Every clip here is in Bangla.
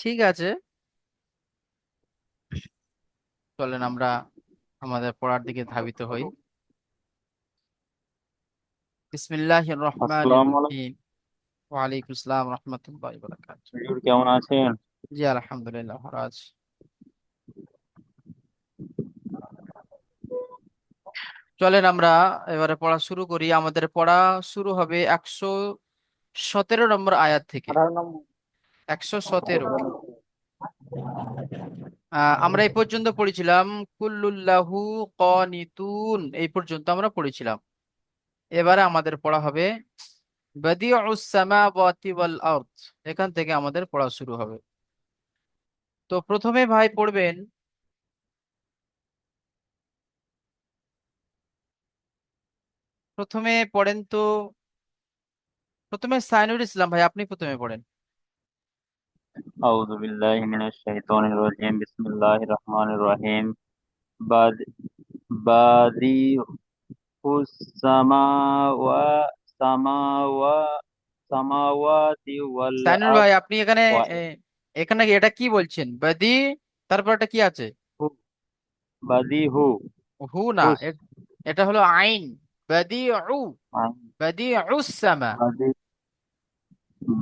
ঠিক আছে, চলেন আমরা আমাদের পড়ার দিকে ধাবিত হই। বিসমিল্লাহির রহমানির আসসালামু আলাইকুম। রহিম। ওয়ালাইকুম আসসালাম রহমতুল্লাহি ওয়া বারাকাতুহু। হুজুর, কেমন আছেন? জি আলহামদুলিল্লাহ ভালো আছি। চলেন আমরা এবারে পড়া শুরু করি। আমাদের পড়া শুরু হবে 117 নম্বর আয়াত থেকে। 117। আমরা এই পর্যন্ত পড়েছিলাম কুল্লুল্লাহু কানিতুন, এই পর্যন্ত আমরা পড়েছিলাম। এবারে আমাদের পড়া হবে বাদিউস সামাওয়াতি ওয়াল আরদ, এখান থেকে আমাদের পড়া শুরু হবে। তো প্রথমে ভাই পড়বেন, প্রথমে পড়েন তো, প্রথমে সাইনুল ইসলাম ভাই আপনি প্রথমে পড়েন। আউযু বিল্লাহি মিনাশ শাইতানির রাজিম। বিসমিল্লাহির রহমানির রহিম। বাদ বাদিউস সামাওয়া সামাওয়া সামাওয়াতি ওয়াল সাইনুল ভাই আরদ আপনি এখানে ওয়া এ, এখানে কি এটা কি বলছেন বাদি, তারপর এটা কি আছে? বাদিহু হু না, হুস এটা হলো আইন। বাদি উ, বাদি সামা। বাদি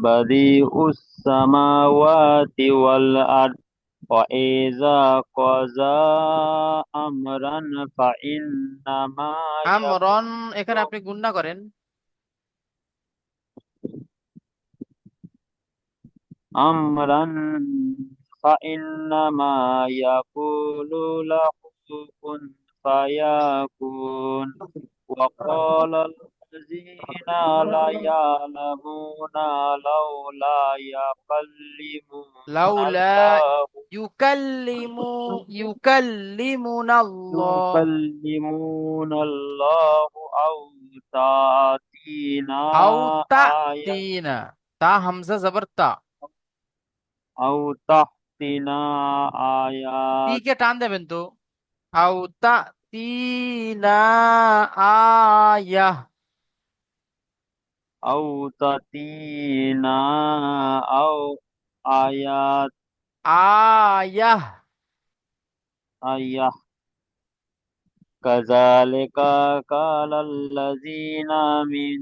বাদিউস সামাওয়াতি ওয়াল আরদ وإذا قضى أمرا فإنما আমরন, এখানে يقول আপনি গুণনা করেন। أمرا فإنما يقول له كن فيكون. وقال الذين لا يعلمون لولا يكلمون লাউলা الله ইউকাল্লিমু ইউকাল্লিমুনাল্লাহ يكلمون الله أو تأتينا আও آية তাতিনা, তা হামজা জবর তা। أو تأتينا তি آيات কে টান দেবেন তো। আও তাতিনা আয়াহ। أو تأتينا أو آيات আয়াহ। آية كذلك قال الذين من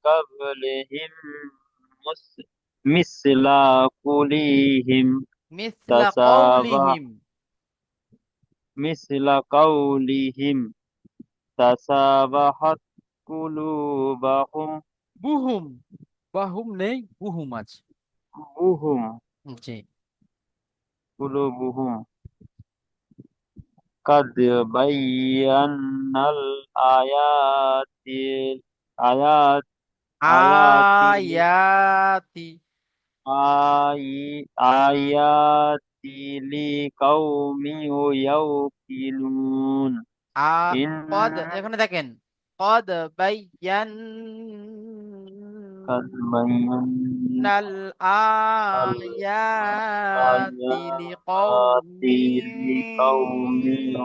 قبلهم مثل قولهم মিসলা تشابه কওলিহিম। مثل قولهم تشابهت قلوبهم বুহুম, বাহুম নেই, বুহুম আছে। قلوبهم জি। قلوبهم قد بينا الآيات آيات آيات আয়াতি। آيات لقوم يوقنون আ কদ, إن এখানে দেখেন কদ বাইয়ান قد بينا নাল আয়াতি الآيات لقوم লিকাউমিন।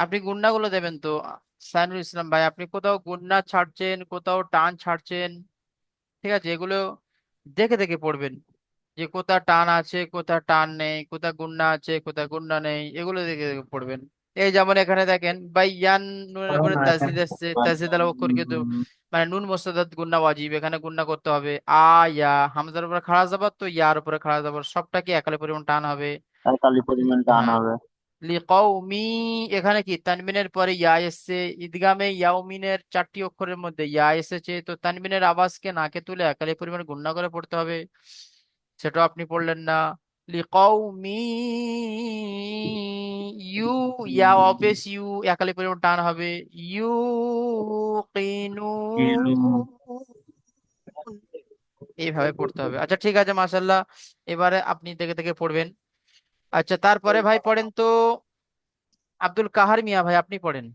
আপনি গুন্নাগুলো দেবেন তো। সাইনুল ইসলাম ভাই আপনি কোথাও গুন্না ছাড়ছেন, কোথাও টান ছাড়ছেন, ঠিক আছে? এগুলো দেখে দেখে পড়বেন, যে কোথা টান আছে কোথা টান নেই, কোথা গুন্না আছে কোথা গুন্না নেই, এগুলো দেখে দেখে পড়বেন। এই যেমন এখানে দেখেন বাইয়ান, নুনের উপরে তাসদিদ আসছে, তাসদিদ আলা অক্ষরকে তো মানে নুন মুস্তাদাত গুন্না ওয়াজিব, এখানে গুন্না করতে হবে। ইয়া হামজার উপরে খাড়া যাবার, তো ইয়ার উপরে খাড়া যাবার, সবটাকে একালে পরিমাণ টান হবে। কালী পরিমাণ টান হ্যাঁ। হবে। লিকাউমি, এখানে কি তানবিনের পরে ইয়া এসছে, ইদগামে ইয়াউমিনের 4টি অক্ষরের মধ্যে ইয়া এসেছে, তো তানবিনের আওয়াজকে নাকে তুলে একালে পরিমাণ গুণনা করে পড়তে হবে। সেটাও আপনি পড়লেন না। লিকাউমি ইউ, ইয়া অবেস ইউ, একালে পরিমাণ টান হবে। ইউ কিনু, এইভাবে পড়তে হবে। আচ্ছা ঠিক আছে মাশাল্লাহ। এবারে আপনি দেখে দেখে পড়বেন। আচ্ছা তারপরে ভাই পড়েন তো আব্দুল কাহার মিয়া ভাই, আপনি পড়েন।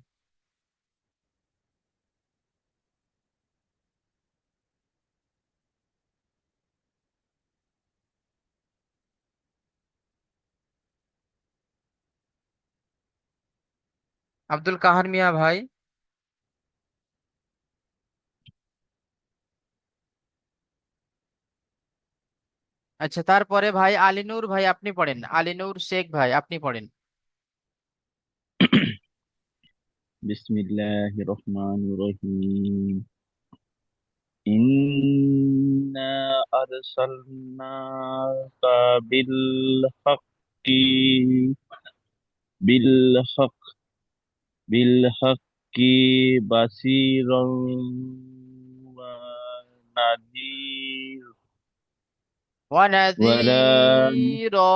আব্দুল কাহার মিয়া ভাই। আচ্ছা, তারপরে ভাই আলিনুর ভাই আপনি পড়েন, আলিনুর শেখ ভাই আপনি পড়েন। বিসমিল্লাহির রহমানির রহিম। ইন্না আরসালনাকা বিল হক বিল হক্কি বাসিরন ওয়া নাদির ওয়ালা ওয়ানাযীরা।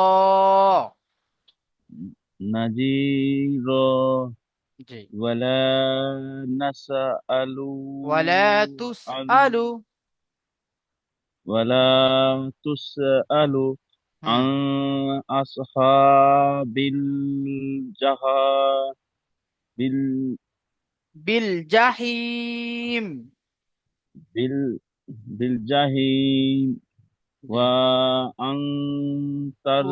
নাজির জি। ওয়ালা নাসআলু ওয়ালা আন তুসআলু। ওয়ালা তুসআলু হুম। আন আসহাবিল জাহা বিল বিল জাহিম। বিল বিল জাহিম জি। ওয়া আন তার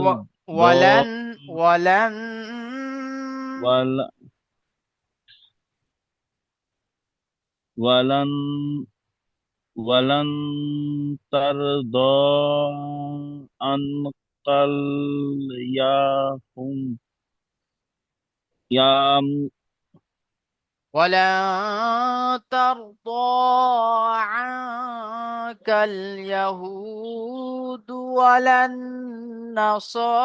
ওয়ালান ওয়ালান ওয়াল ওয়ালান ওয়ালান তারদা আনকাল ইয়াহুম ইয়াম ولن ترضى عنك اليهود ولا النصارى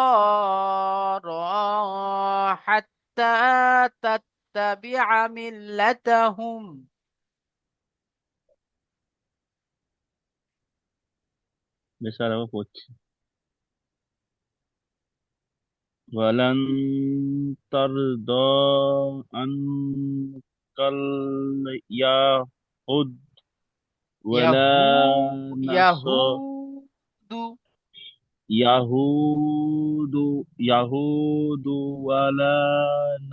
حتى تتبع ملتهم. বেচারাও পড়ছে ওয়ালান তারদা আনকাল ইয়াহুদ ওয়ালা নাস يهود. ইয়াহুদু ইয়াহুদু ওয়ালা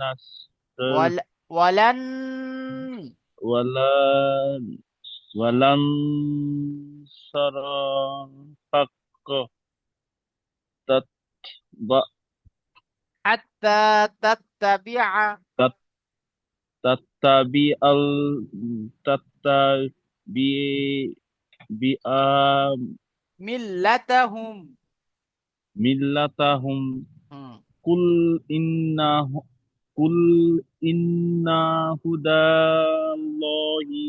নাসর ولن ওয়ালা ওয়ালান সারা হাক্ক তাতবা حتى تتبع tat- tattabi al tattabi bi ملتهم. millatahum Hmm. kul inna kul inna hudallahi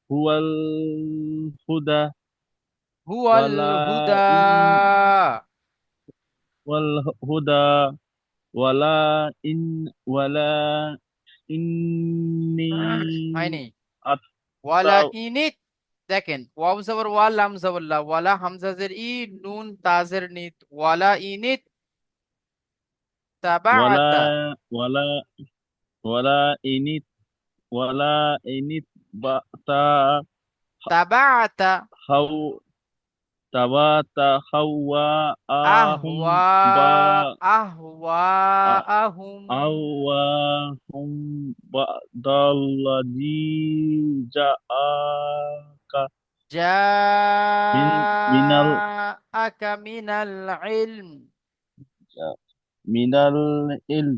huwal huda هو wala الهدى. in wal huda wala inni হয়নি। ওয়ালা atta ইনিত। দেখেন, ওয়াও জবর ওয়া, লাম জবর লা, ওয়ালা হামজা জের ই, নুন তাজের নিত, ওয়ালা ইনিত wala তাবাআতা। wala wala init wala init ba'ta তাবাআতা haw tabata hawa ahum আহওয়া ba আহওয়াআহুম awahum ba'dalladhi ja'aka minal জাআকা মিনাল ইলম। minal ilm.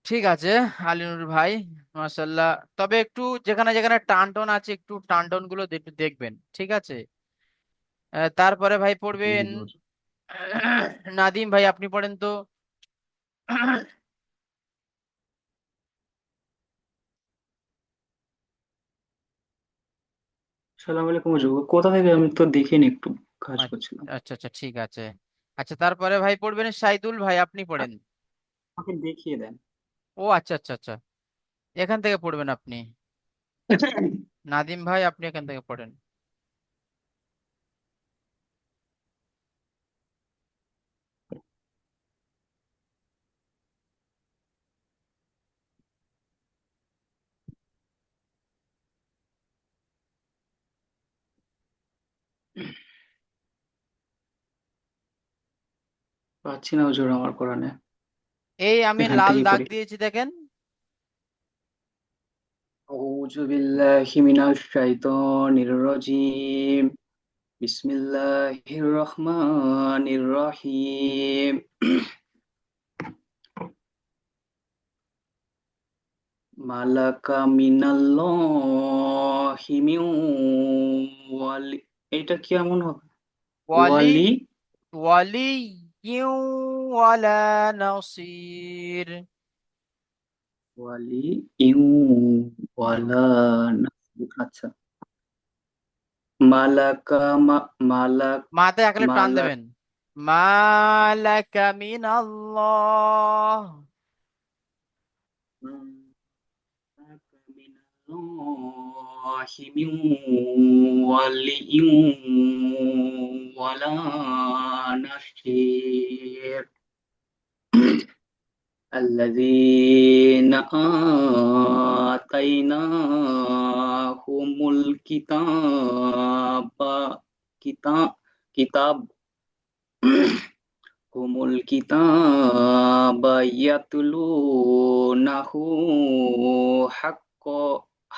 ঠিক আছে আলিনুর ভাই, মাশাল্লাহ। তবে একটু যেখানে যেখানে টান টন আছে একটু টান টন গুলো দেখবেন, ঠিক আছে। তারপরে ভাই পড়বেন নাদিম ভাই আপনি পড়েন তো। সালাম আলাইকুম হুজুর, কোথা থেকে আমি তো দেখিনি, একটু কাজ আচ্ছা করছিলাম। আচ্ছা আচ্ছা, ঠিক আছে। আচ্ছা, তারপরে ভাই পড়বেন সাইদুল ভাই আপনি পড়েন। আমাকে দেখিয়ে দেন। ও আচ্ছা আচ্ছা আচ্ছা, এখান থেকে পড়বেন আপনি। নাদিম ভাই আপনি এখান থেকে পড়েন। পাচ্ছি না হুজুর আমার কোরআনে। এই আমি এখান লাল থেকেই দাগ পড়ি। দিয়েছি দেখেন। আউযু বিল্লাহি মিনাশ শাইতানির রাজিম। বিসমিল্লাহির রহমানির রহিম। মালাকা মিনাল্লাহি হিমিউ ওয়ালি, এটা কেমন হবে? ওয়ালি ওয়ালি, ওয়ালি ওয়ালা নাসির। ওয়ালি ইউ হুম। ওয়ালা নাসির। আচ্ছা, মালাকা মালাক মাতে আঁকলে টান মালাক দেবেন। মালাকা মিনাল্লাহ। মিনাল্লাহি মিন ওয়ালিয়্যিন ওয়ালা নাসির। الذين آتيناهم الكتاب كتاب كتاب هم الكتاب يتلونه حق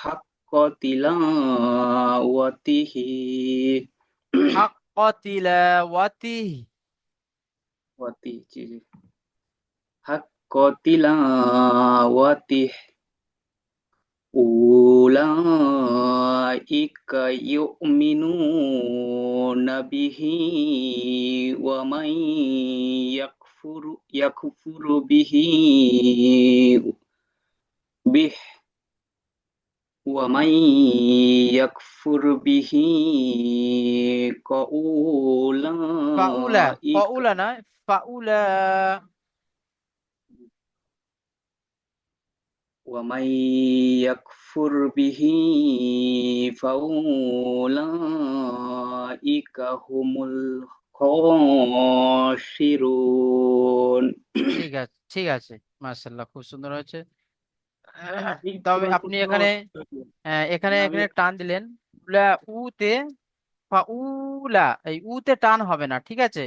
حق تلاوته হাক্কা তিলাওয়াতিহ। حق تلاوته أولئك يؤمنون به ومن يكفر به ومن يكفر به ফাউলা فأولئك ফাউলা না, ফাউলা। ومن يكفر به فأولئك هم الخاسرون। ঠিক আছে, ঠিক আছে, মাশাআল্লাহ, খুব সুন্দর হয়েছে। এই তবে তোমার আপনি কোনো এখানে এখানে মানে আমি এখানে টান দিলেন। উলা উতে, ফাউলা, এই উতে টান হবে না, ঠিক আছে।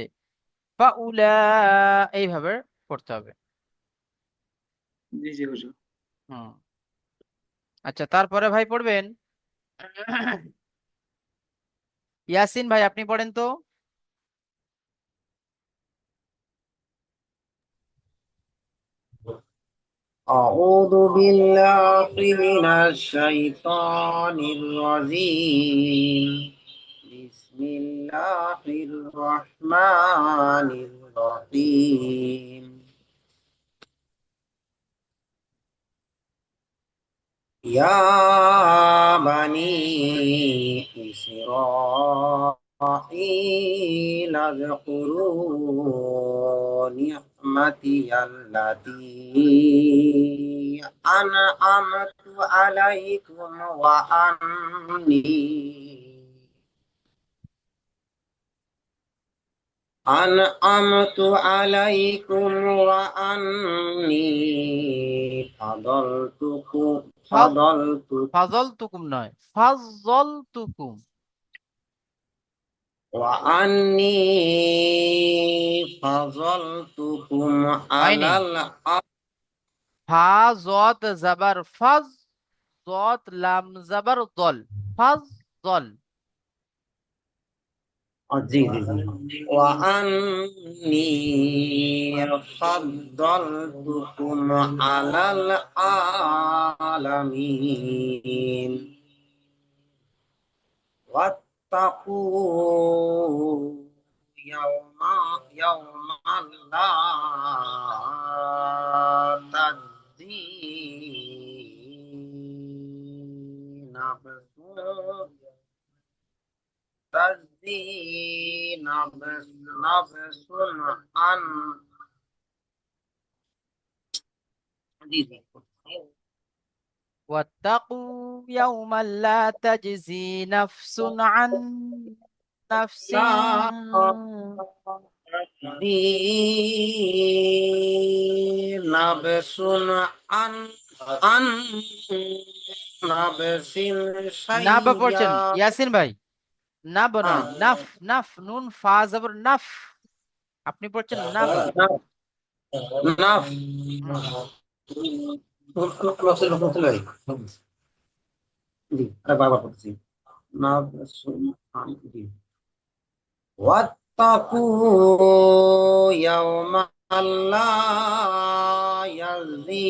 ফাউলা এইভাবে করতে হবে। জি জি হুজুর। হুম। আচ্ছা, তারপরে ভাই পড়বেন ইয়াসিন ভাই, আপনি পড়েন তো। أعوذ بالله من الشيطان الرجيم. بسم الله الرحمن الرحيم. يا بني إسرائيل اذكروا نعمتي التي أنعمت عليكم وأني ফাজ فضلتكم ফাজল তুকুম নয়, ফাজল তুকুম। وأني فضلتكم হয়নি। على الأرض. ফা জত জাবার ফাজ, জত লাম জাবার দল, ফাজ দল। جي جي جي. وأني فضلتكم على العالمين. واتقوا يوما لا نفس تجزي نفس عن جي جي. واتقوا يوما لا تجزي نفس عن نفس. لا تجزي نفس عن عن نفس নাব পড়ছেন شيئا. ইয়াসিন ভাই, নাব নয়, নাফ, নাফ, নুন ফা জাবর নাফ। আপনি পড়ছেন নাব। نفس হুম। জি আরে বারবার করতেছি نفس عن জি. واتقوا يوما لا يجزي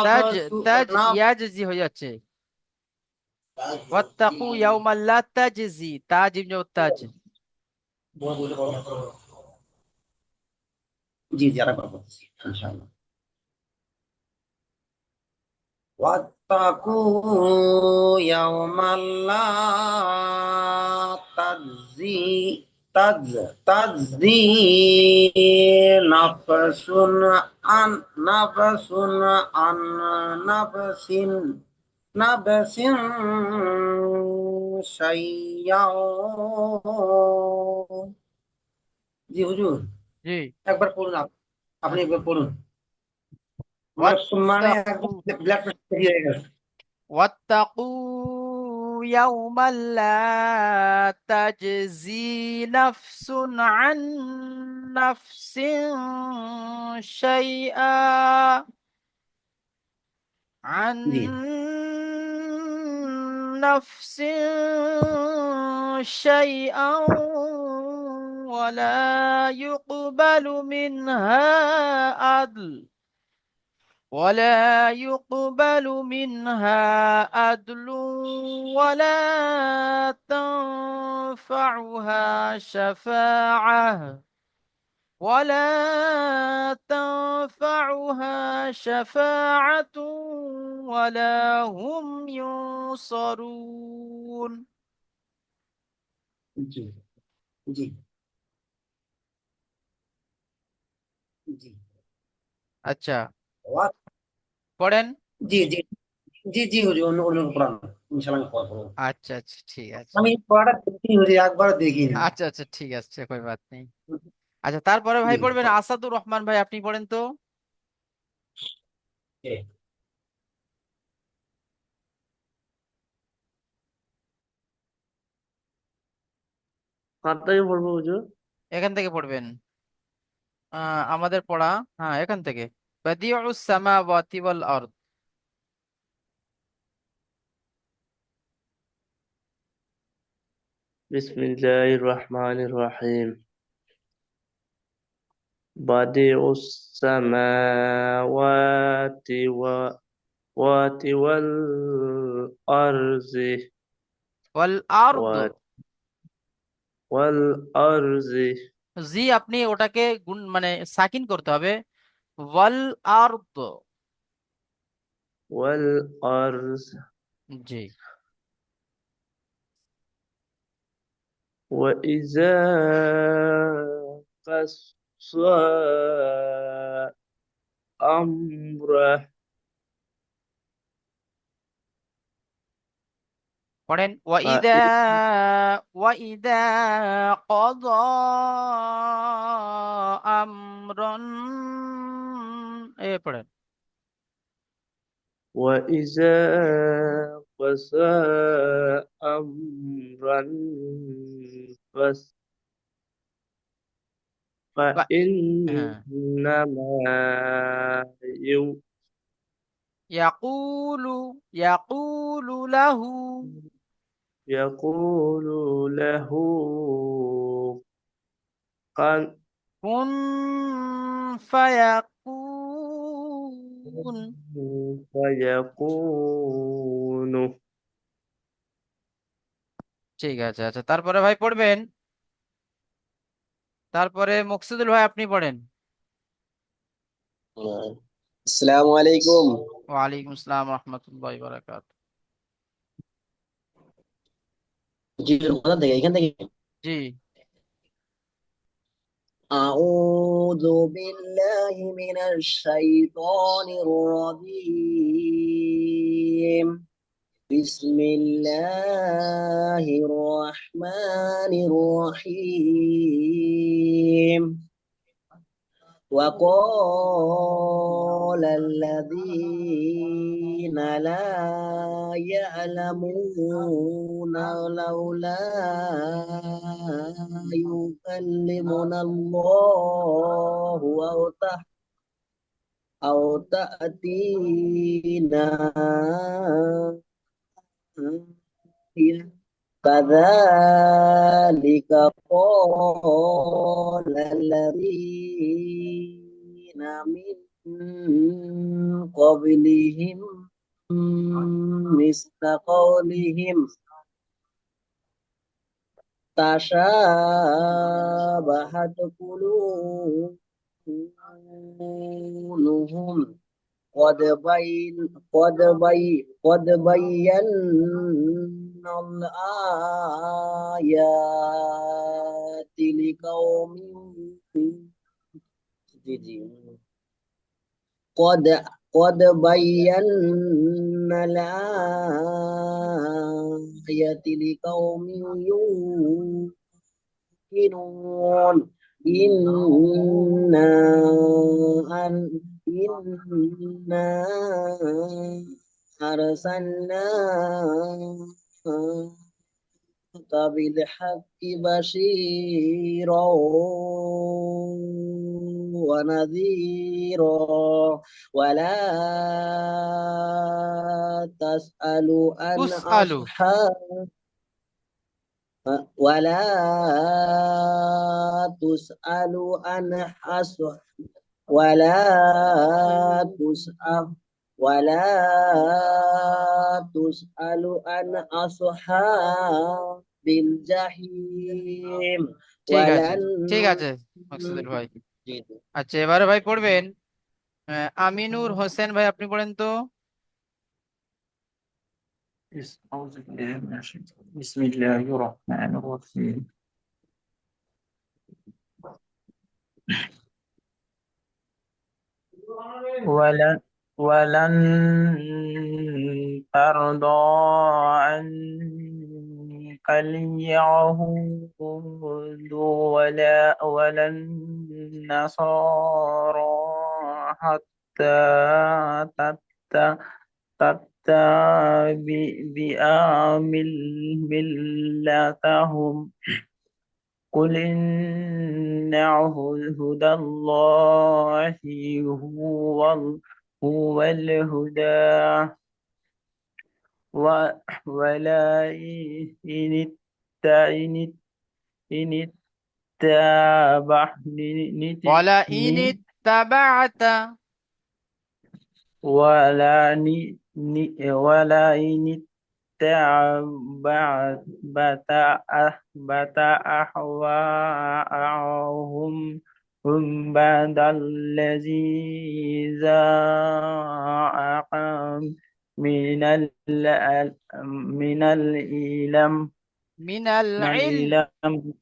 তাজ, نفس তাজ نفس ইয়াজজি হয়ে যাচ্ছে। ওয়াত্তাকু ইয়াউমাল লা তাজজি, তাজিম যে তাজ। জি জি আরেকবার বলছি ইনশাআল্লাহ। واتقوا يوما لا تجزي تجزي نفس عن نفس نفس شيئا। জি হুজুর, জি। একবার পড়ুন আপনি একবার পড়ুন। মানে মানে ওয়াত্তাকু একদম ব্ল্যাক হয়ে গেছে। واتقوا يوما لا تجزي نفس عن نفس شيئا، عن জি نفس شيئا، ولا يقبل منها عدل، ولا يقبل منها عدل، ولا تنفعها شفاعة، ولا تنفعها شفاعة، ولا هم ينصرون. জি জি জি আচ্ছা, ওয়া- পড়েন। জি জি জি জি হুজুর, অন্য অন্য পড়ান ইনশাআল্লাহ আমি পড়বো। আচ্ছা আচ্ছা, ঠিক আছে। আমি পড়াটা দেখিনি হুজুর, একবার দেখিনি। আচ্ছা আচ্ছা, ঠিক আছে, কই বাত নেই। আচ্ছা, তারপরে জি ভাই হুজুর পড়বেন পড়ান। আসাদুর রহমান ভাই, আপনি পড়েন তো। জি। কার থেকে পড়বো হুজুর? এখান থেকে পড়বেন। আমাদের পড়া, হ্যাঁ, এখান থেকে। বাদিউস সামাওয়াতি ওয়াল আরদ। বিসমিল্লাহির রহমানির রহিম। বাদিউস সামাওয়াতি ওয়াল আরজি ওয়াল আরদ। ওয়াল আরজি জি, আপনি ওটাকে গুণ মানে সাকিন করতে হবে। ওয়াল আরদ। ওয়াল আরজ জি। وإذا قصى أمره পড়েন ওয়াইদা, ওয়াইদা ক্বাদা আমরান, পড়েন। وإذا قضى أمرا فس- বা- হ্যাঁ। فإنما يو- ইয়াকুলু, ইয়াকুলু লাহু يقول له كن কুন ফায়াকুন। فيكون। ঠিক আছে, আচ্ছা, তারপরে ভাই পড়বেন। তারপরে মকসুদুল ভাই, আপনি পড়েন। আসসালামু আলাইকুম। ওয়ালাইকুম আসসালাম রহমতুল্লাহ বারাকাত। জি, কোথা থেকে? এখান থেকে। জি। আউযু বিল্লাহি মিনাশ শাইতানির রাজীম। বিসমিল্লাহির রহমানির রহিম। وقال الذين لا يعلمون لولا يكلمنا الله أو تأتينا آية. كذلك قال الذين من قبلهم مثل قولهم تشابهت قلوبهم قد بينا الآيات لقوم جي جی قد قد بينا الآيات لقوم يوقنون إنا إنا أرسلناك بالحق بشيرا ونذيرا ولا تسألوا عن তুস আলু أصحاب ولا تسألوا عن أصحاب ولا تسأل ولا تسأل عن أصحاب الجحيم ঠিক আছে, ولن ঠিক আছে মাকসুদুল ভাই। আচ্ছা, এবারে ভাই পড়বেন আমিনুর হোসেন ভাই, আপনি পড়েন তো। أعوذ بالله من الشيطان بسم الله الرحمن الرحيم ولن ترضى عنك اليهود ولا النصارى حتى تتبع ملتهم قل إن هدى الله هو الهدى ولا إن ولا إن اتبعت ولا إن اتبعت أهواءهم هم بعد الذي جاءك من من العلم من من العلم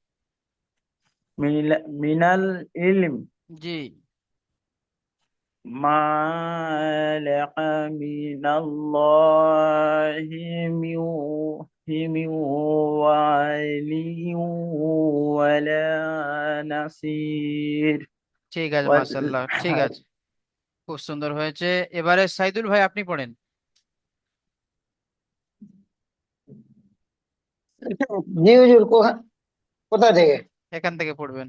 العلم من العلم জি ما لك من الله من ولي ولا نصير ঠিক আছে, মাশাআল্লাহ, ঠিক আছে, খুব সুন্দর হয়েছে। এবারে সাইদুল ভাই, আপনি পড়েন। জি হুজুর, কোথা থেকে? এখান থেকে পড়বেন।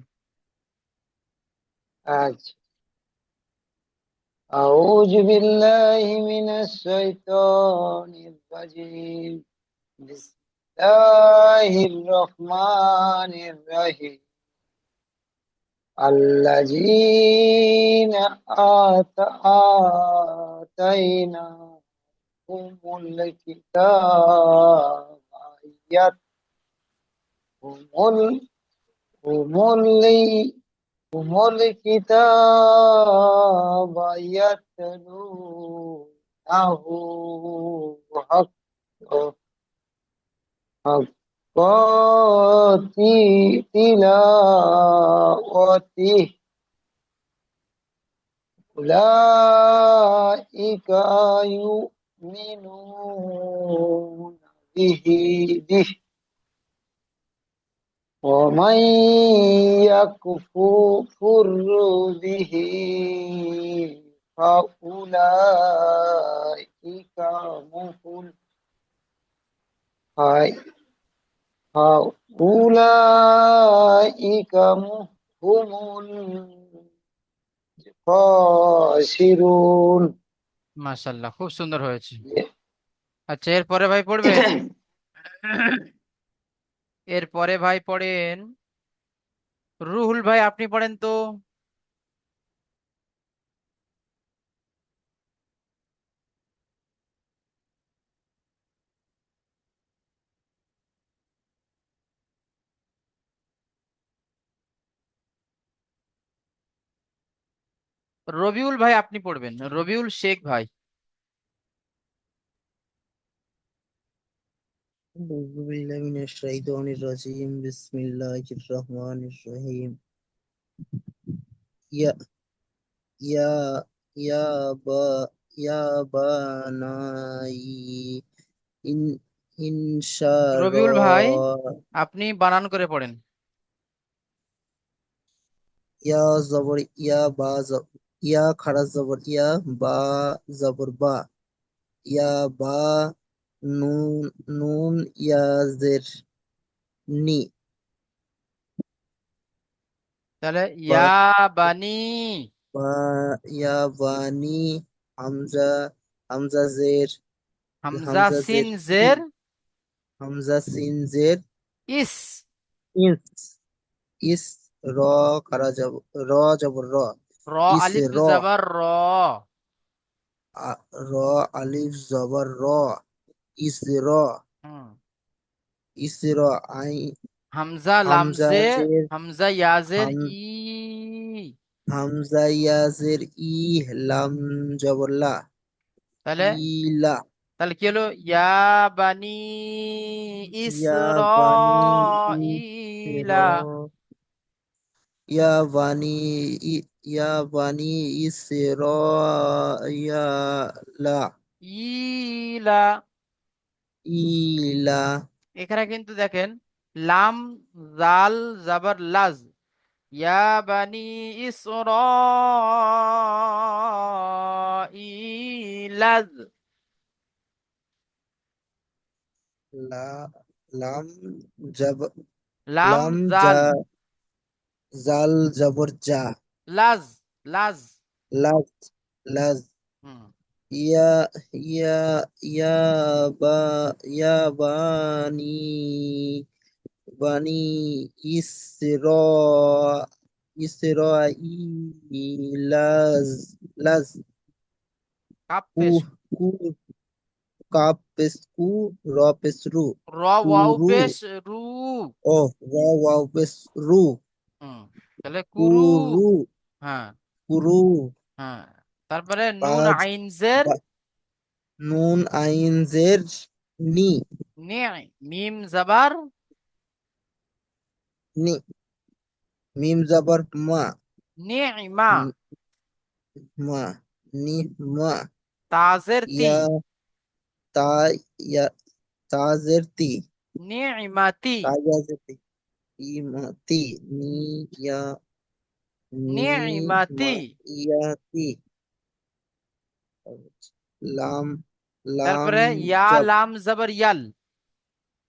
আচ্ছা, আউযু বিল্লাহি মিনাশ শাইতানির রাজিম, বিসমিল্লাহির রহমানির রহিম, আল্লাযীনা আতাইনাহুমুল কিতাবা হুমুল الكتاب يتلونه حق حق تلاوته أولئك يؤمنون به ومن يكفر به فأولئك هم الخاسرون। মাশাআল্লাহ, খুব সুন্দর হয়েছে। আচ্ছা, এরপরে ভাই পড়বেন এরপরে ভাই পড়েন রুহুল ভাই, আপনি পড়েন তো। রবিউল ভাই আপনি পড়বেন, রবিউল শেখ ভাই। أعوذ بالله من الشيطان الرجيم بسم الله الرحمن الرحيم يا يا يا با يا بني إن إن রবিউল ভাই شاء আপনি বানান করে পড়েন। يا زبر يا با يا خرا زبر يا با زبر با يا با نون نون يا زر ني তাহলে با ইয়া বানি, با يا بني حمزة حمزة زير হামজা হামজা সিন জের ই জের, হামজা সিন জের ইস, ইস ইস র খারা যাব র জবর র র ইস আলিফ র জাবার র, র আলিফ জবর র ইস র হুম, ইস র আই হামজা হামজা লামজে, জের হামজা ইয়াজের হাম ই, হামজা ইয়াজের ই লাম জবর লা তাহলে ইলা তাহলে কি হলো, ইয়া বানি ইয়া বানি ইসরাইলা, ইয়া বানি ইয়া বানি ইসরাইলা ইলা। ইলা এখানে কিন্তু দেখেন লাম জাল জাবার লাজ, ইয়া বানি ইসরাইলাজ, লা লাম জব লাম লাম জাল জাল জবর জা লাজ, লাজ, লাজ লাজ হুম, ইয়া ইয়া ইয়া বা ইয়া বানি বানি ইসরা ইসরাইলাজ লাজ কাপ কু পেশ, কু কাপ পেস কু র পেস রু র ওয়াও কুরু পেশ রু, ও র ওয়াও পেস রু হুম, তাহলে কুরু, কুরু হ্যাঁ, কুরু হ্যাঁ, তারপরে নুন বাজ আইন জের বা- নুন আইন জের নি নি, মিম জাবার নি মিম জবর মা নিমা, ন- মা নি মা তাজের তি, ইয়া তা ইয়া তাজের তি নিমাতি, তাজাজের তি ইমাতি নি ইয়া নি মা নিমাতি, ইয়াতি লাম লাম তারপরে ইয়া জব লাম জাবার ইয়াল,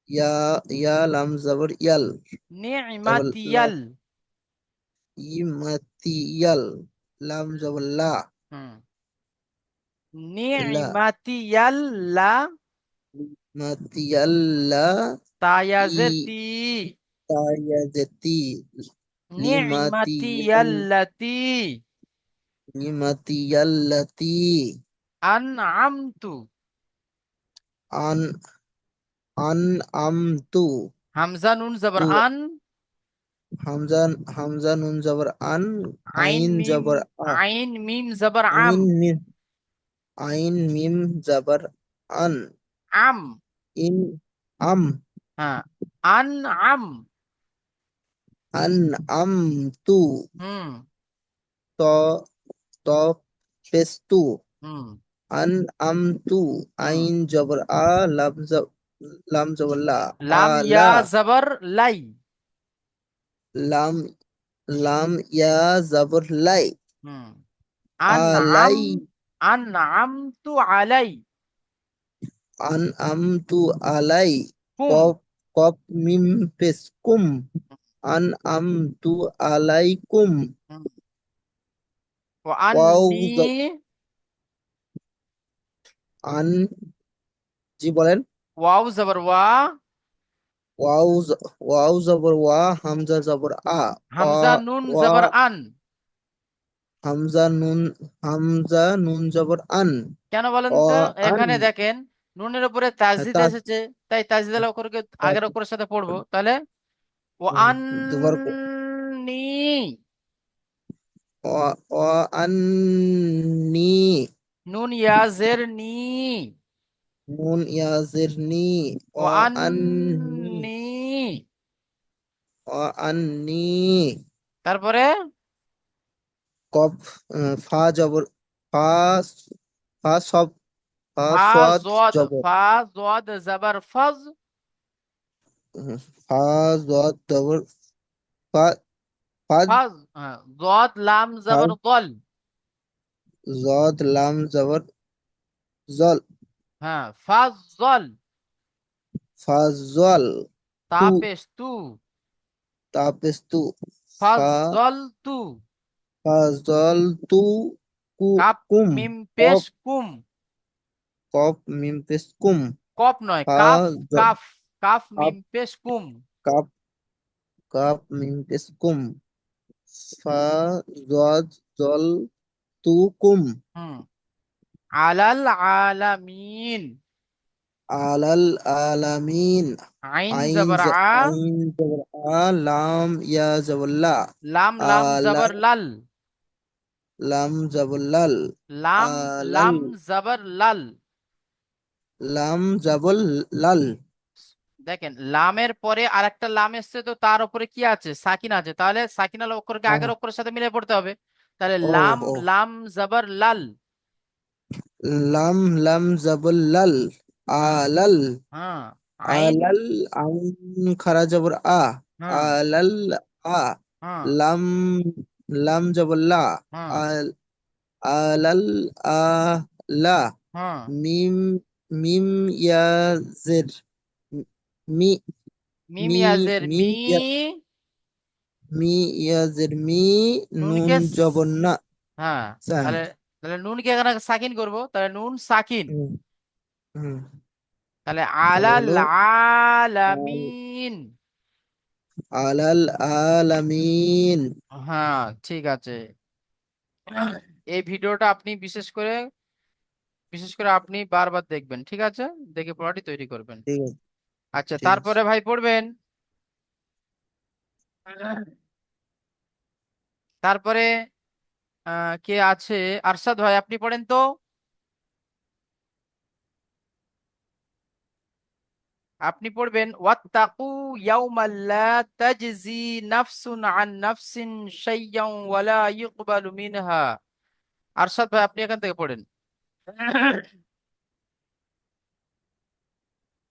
ইয়া ইয়া লাম জবর ইয়াল জবর লা নিমাতিয়াল, ইমাতিয়াল লাম জবর লা হুম, লা নিমাতিয়াল লা, মাতিয়াল্লা ই তায়াজের তি, তায়াজতি নিমাতিয়াল্লাতি, লিমাতিয়াল্লাতি আনআমতু, আন আন আমতু হামজা নুন জাবার তু আন, হামজা হামজা নুন জবর আন আইন আইন মিম, জবর আ আইন মিম জাবার আম, আইন মিম আইন মিম জবর আন আম, ইন আম হ্যাঁ, আন আম, আন আমতু হুম, ত ত পেস্তু হুম, আন আমতু হুম, আইন জবর আ লাম জবর লা লাম ইয়া আলা জাবার লাই, লাম লাম ইয়া জবর লাই হুম, আলাই আনআম, আনআমতু আলাই, আন আমতু আলাই কুম, কপ কপ মিম পেস কুম আন আমতু আলাইকুম হুম, ও ওয়াও আন্নি, আন জি বলেন ওয়াও জাবার ওয়া, ওয়াও জবর ওয়া হামজা জবর আ আ হামজা নুন ওয়া জাবার আন, হামজা নুন জবর আন কেন বলেন অ তো? আন এখানে দেখেন নুনের উপরে তাজদিদ তা এসেছে, তাই তাজদিদ আল অক্ষরকে আগের অক্ষরের সাথে পড়বো, তাহলে ও দুবার আন্নি, وأني নুন ইয়াজের নি, نون يزرني ও وأني আন্নি, وأني তারপরে কফ ফা জবর ফা ফা সব ফা ফা সোয়াদ জদ, জবর ফা জদ জবর ফজ, ফা জদ জবর ফা ফাজ ফজ, হ্যাঁ, জদ লাম জবর ফাজ দল, জদ লাম জবর জল হ্যাঁ, ফাজল, ফাজল তু তাপেশ তু, তাপেস্তু ফা ফাজল তু, ফাজল তু কু কাপ কুম মিম পেশ কফ কুম, কফ মিম পেশ কুম কপ নয় ফা কাফ, জ- কাফ, কাফ কাপ মিম পেশ কুম, কাপ কাপ মিম পেশ কুম ফা জদ জল তু কুম হুম, আলাল আলামিন, আলাল আলামিন আইন আইন জবর আ, আইন জবর আ লাম ইয়া জবর লা লাম লাম জবর আলাল লাল, লাম জবর লাল লাম আলাল লাম জবর লাল, লাম জবর লাল দেখেন লামের পরে আরেকটা লাম এসছে, তো তার উপরে কি আছে, সাকিন আছে, তাহলে সাকিন আল অক্ষরকে আগের অক্ষরের সাথে মিলে পড়তে হবে, তাহলে ও লাম ও লাম জবর লাল, লাম লাম জবর লাল হ্যাঁ, আলাল হ্যাঁ, আইন, আলাল আইন খারা জবর আ হ্যাঁ, আলাল আ হ্যাঁ, লাম লাম জবর লা হ্যাঁ, আল আলাল আ লা হ্যাঁ, মিম মিম ইয়া জের মি মিম মি ইয়াজের মিম মি, ইয়া মি ইয়া জের মি নুন নুনকে জবর না হ্যাঁ, সান তাহলে তাহলে নুনকে এখানে সাকিন করব, তাহলে নুন সাকিন, হুম, হুম। তাহলে তাহলে আলাল হলো আলামিন, আলাল আলামিন হ্যাঁ, ঠিক আছে। এই ভিডিওটা আপনি বিশেষ করে আপনি বারবার দেখবেন, ঠিক আছে, দেখে পড়াটি তৈরি করবেন। ঠিক আছে আচ্ছা, ঠিক আছে তারপরে ভাই পড়বেন, তারপরে কে আছে, আরশাদ ভাই আপনি পড়েন তো, আপনি পড়বেন ওয়াত্তাকু ইয়াউমাল লা তাজজি নাফসুন আন নাফসিন শাইয়ান ওয়ালা ইউকবালু মিনহা, আরশাদ ভাই আপনি এখান থেকে পড়েন।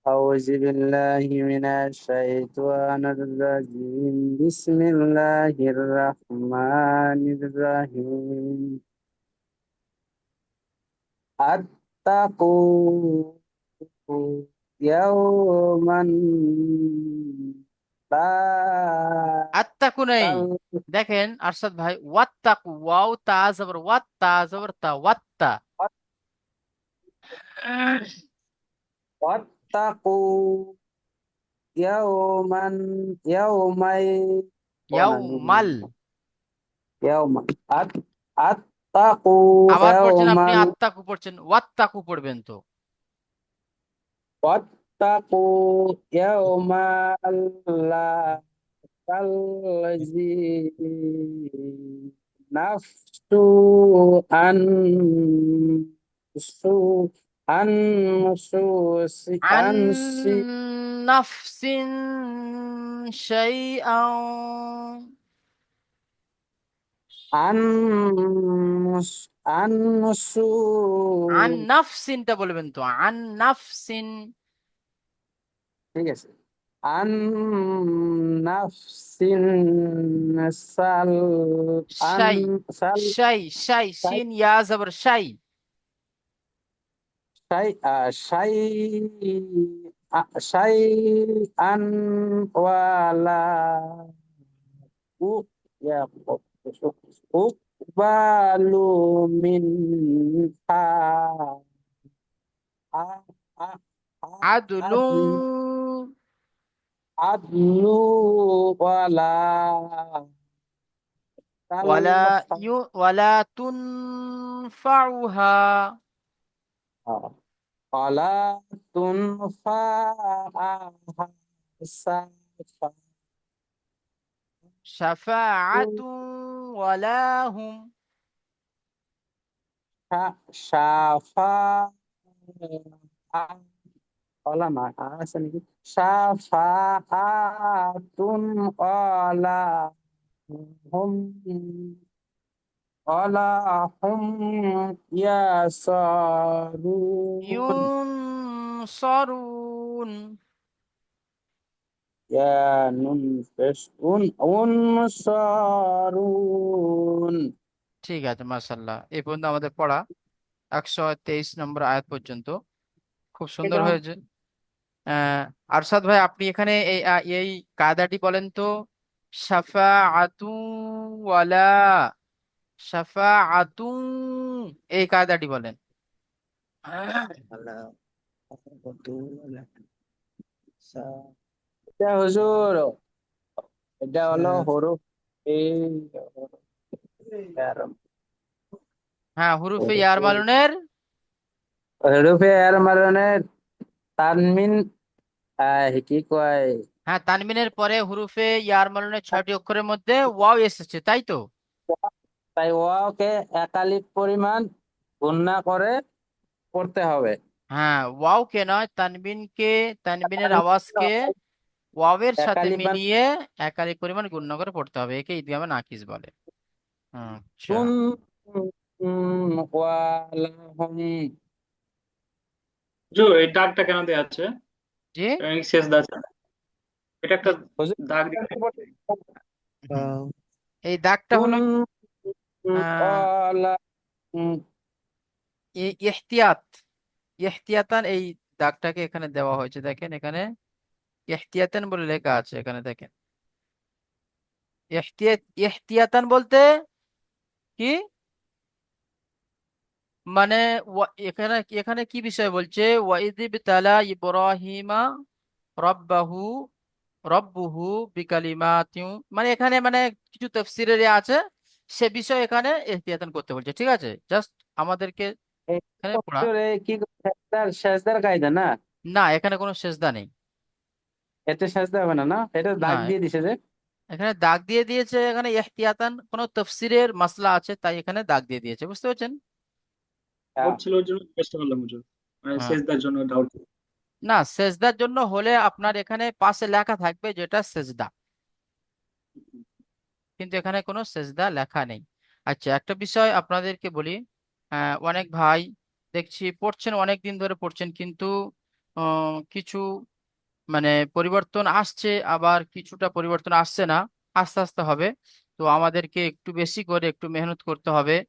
أعوذ بالله من الشيطان الرجيم بسم الله الرحمن الرحيم اتقوا يوما لا আত্তাকু নেই, تل- দেখেন আরশাদ ভাই, ওয়াত্তাকু ওয়াও তা জবর ওয়াত্তা জবর তা ওয়াত্তা, واتقوا يوما يومي ইয়াউমাল, يوم اتقوا আবার পড়ছেন يوما আপনি আত্তাকু পড়ছেন, ওয়াত্তাকু পড়বেন তো, واتقوا يوما لا تجزي نفس عن سوء عن سوء আন عن নাফসিন শাইআন, عن عن আন سوء নাফসিনটা বলবেন তো, আন নাফসিন, ঠিক আছে عن نفس سل عن শাই, سل শাই শাই শিন ইয়া জবর শাই, شيئا ولا أقبل منها আদলু عدل ولا ওয়ালা তুনফাউহা, ولا تنفعها শাফাআতু ওয়ালা হুম। সাফা ওলা না আছে নাকি সাফাআতুন ওলা হুম ওলা হুম ইয়াসারুন ইউনসারুন। ইয়া নুন পেশ উনসারুন। ঠিক আছে, মাশাআল্লাহ। এই পর্যন্ত আমাদের পড়া 123 নম্বর আয়াত পর্যন্ত খুব সুন্দর হয়েছে। আহ আরশাদ ভাই, আপনি এখানে এই কায়দাটি বলেন তো। শাফাআতু ওয়ালা, শাফাআতু, এই কায়দাটি বলেন। আলা আফাকাতু আলা সা এটা হুজুর, এটা হলো সা- হরফ এই হ্যাঁ, হুরুফে ইয়ার মালুনের। হরফে এর মানে তানমিন কি কয়, হ্যাঁ, তানবিনের পরে হুরুফে ইয়ার মালুনের 6টি অক্ষরের মধ্যে ওয়াও এসেছে, তাই তো? তাই ওকে একালিক পরিমাণ গুণনা করে পড়তে হবে। হ্যাঁ, ওয়াও কে নয়, তানবিনকে, তানবিনের আওয়াজকে ওয়াওয়ের সাথে একালিক মানে মিলিয়ে একাধিক পরিমাণ গুণ করে পড়তে হবে। একে ইদগামে নাকিস বলে। আচ্ছা। তুন ওয়ালাহুম। এই দাগটা কেন দেওয়া আছে? জি। শেষ দাগ, এটা একটা এ- হুজুর, দাগ দিতে। হুম, আহ, এই দাগটা তুন হলো আহ ওয়ালাহুম। ইহতিয়াত, ইহতিয়াতান, এই দাগটাকে এখানে দেওয়া হয়েছে। দেখেন এখানে ইহতিয়াতান বলে লেখা আছে, এখানে দেখেন। ইহতিয়াতান বলতে কি মানে, এখানে এখানে কি বিষয় বলছে? ওয়াইদিব তালা ইব্রাহিমা রব্বাহু, রব্বুহু বিকালিমাতিউ, মানে এখানে মানে কিছু তাফসীরের আছে, সে বিষয় এখানে ইহতিয়াতান করতে বলছে। ঠিক আছে, জাস্ট আমাদেরকে এই এখানে পড়া। হুজুর, এই কি সেজদার সেজদার কায়দা না? না, এখানে কোনো সেজদা নেই। এতে সেজদা হবে না, না এটা না, দাগ দিয়ে দিছে যে। এখানে দাগ দিয়ে দিয়েছে। এখানে ইহতিয়াতান কোনো তাফসীরের মাসলা আছে, তাই এখানে দাগ দিয়ে দিয়েছে, বুঝতে পারছেন? ডাউট ছিল ওর জন্য চেষ্টা করলাম হুজুর, মানে হ্যাঁ। শেষদার জন্য ডাউট। না, সেজদার জন্য হলে আপনার এখানে পাশে লেখা থাকবে যেটা সেজদা, কিন্তু এখানে কোনো সেজদা লেখা নেই। আচ্ছা, একটা বিষয় আপনাদেরকে বলি। অনেক ভাই দেখছি পড়ছেন, অনেক দিন ধরে পড়ছেন, কিন্তু কিছু মানে পরিবর্তন আসছে, আবার কিছুটা পরিবর্তন আসছে না। আস্তে আস্তে হবে। তো আমাদেরকে একটু বেশি করে একটু মেহনত করতে হবে।